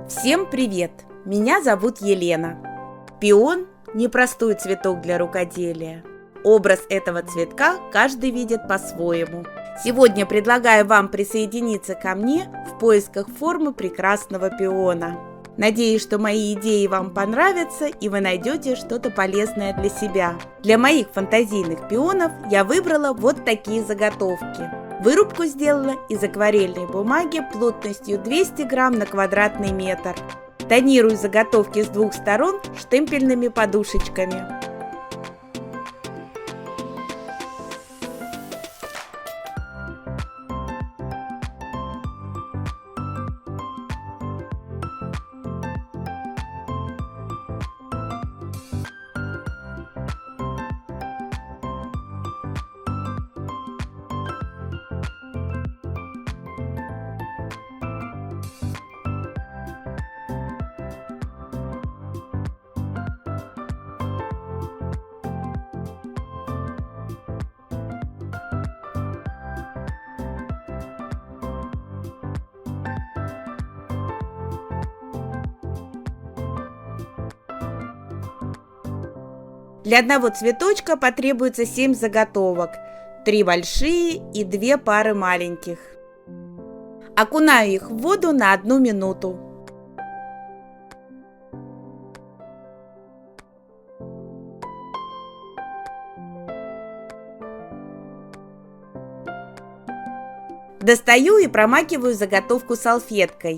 Всем привет! Меня зовут Елена. Пион – непростой цветок для рукоделия. Образ этого цветка каждый видит по-своему. Сегодня предлагаю вам присоединиться ко мне в поисках формы прекрасного пиона. Надеюсь, что мои идеи вам понравятся и вы найдете что-то полезное для себя. Для моих фантазийных пионов я выбрала вот такие заготовки. Вырубку сделала из акварельной бумаги плотностью 200 грамм на квадратный метр. Тонирую заготовки с двух сторон штемпельными подушечками. Для одного цветочка потребуется 7 заготовок, 3 большие и 2 пары маленьких. Окунаю их в воду на 1 минуту. Достаю и промакиваю заготовку салфеткой.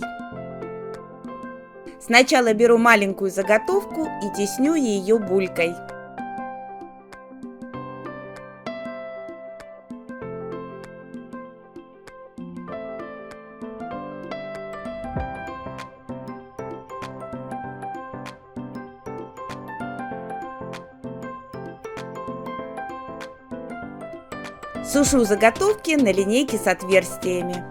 Сначала беру маленькую заготовку и тесню ее булькой. Сушу заготовки на линейке с отверстиями.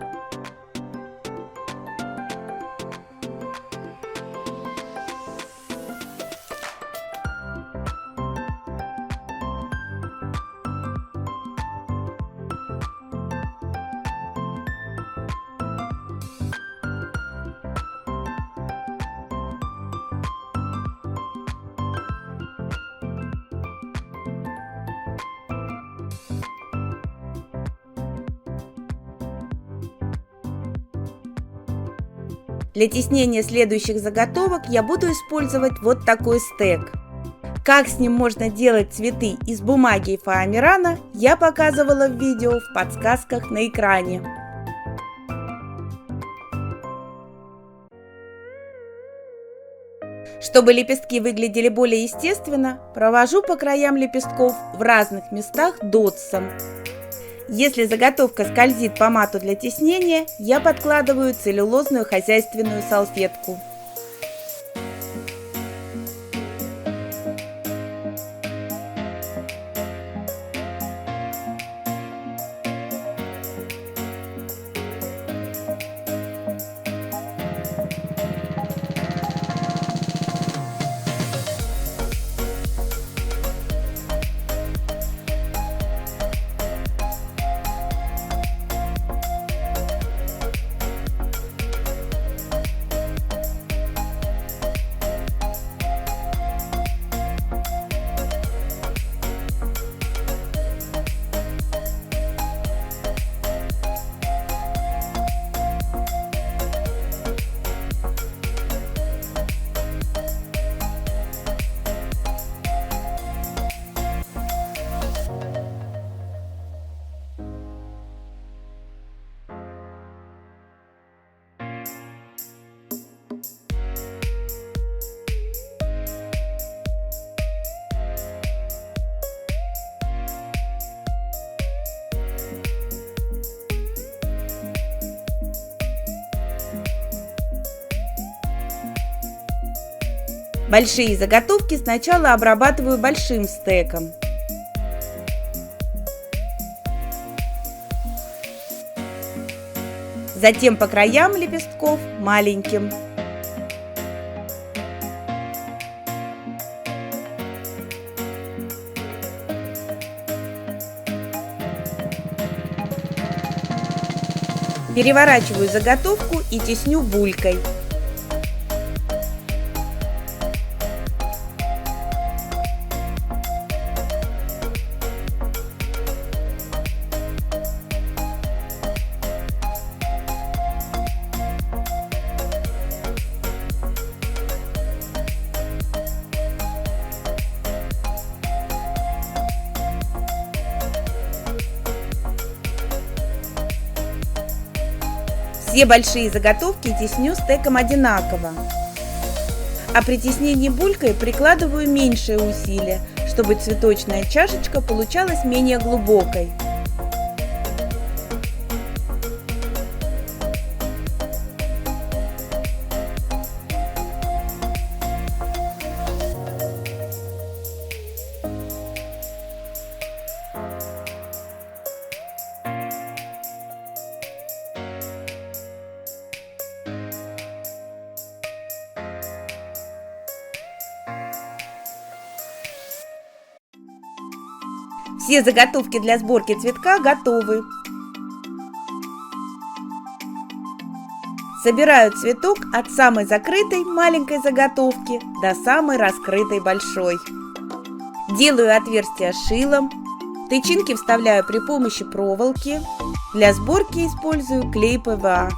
Для теснения следующих заготовок я буду использовать вот такой стек. Как с ним можно делать цветы из бумаги и фоамирана, я показывала в видео в подсказках на экране. Чтобы лепестки выглядели более естественно, провожу по краям лепестков в разных местах дотсом. Если заготовка скользит по мату для теснения, я подкладываю целлюлозную хозяйственную салфетку. Большие заготовки сначала обрабатываю большим стеком. Затем по краям лепестков маленьким. Переворачиваю заготовку и тесню булькой. Все большие заготовки тесню стеком одинаково. А при теснении булькой прикладываю меньшее усилие, чтобы цветочная чашечка получалась менее глубокой. Все заготовки для сборки цветка готовы. Собираю цветок от самой закрытой маленькой заготовки до самой раскрытой большой. Делаю отверстия шилом. Тычинки вставляю при помощи проволоки. Для сборки использую клей ПВА.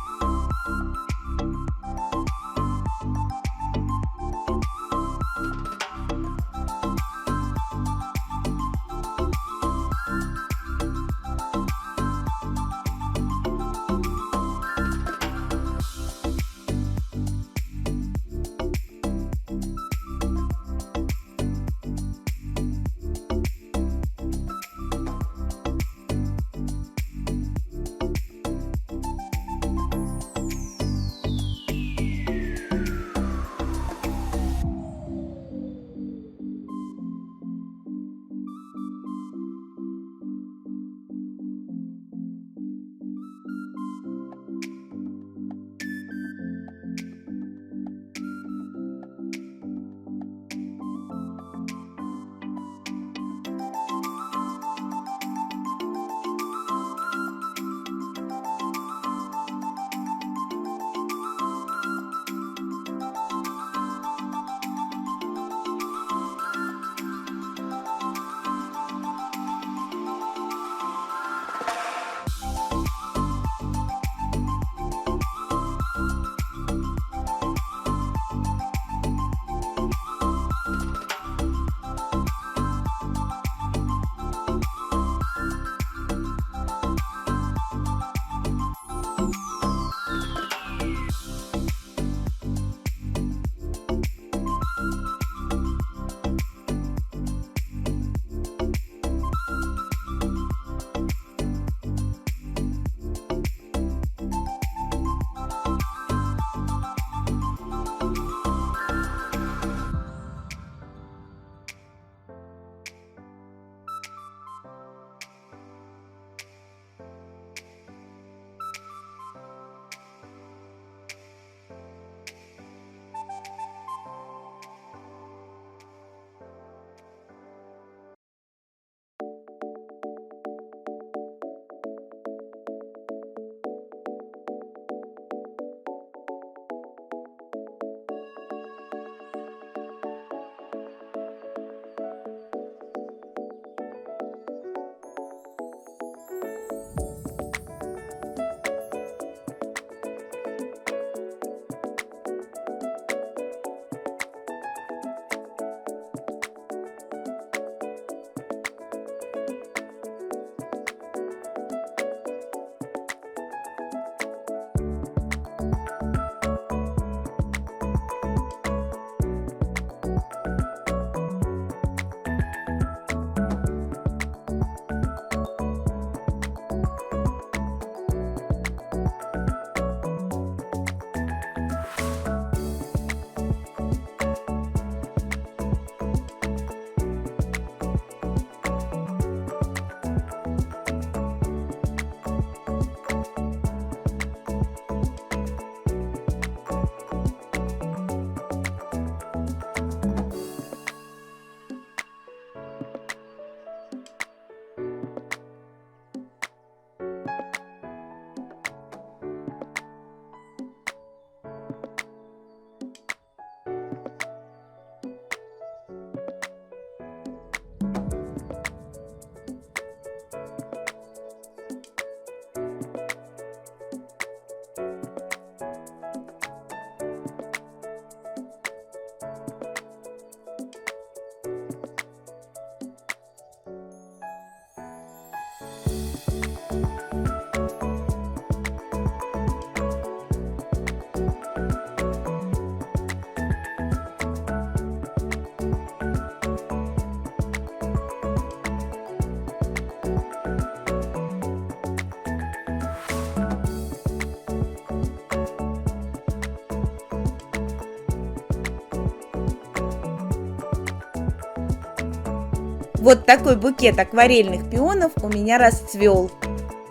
Вот такой букет акварельных пионов у меня расцвел.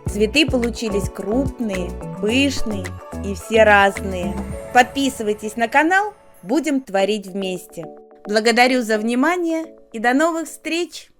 Цветы получились крупные, пышные и все разные. Подписывайтесь на канал, будем творить вместе. Благодарю за внимание и до новых встреч!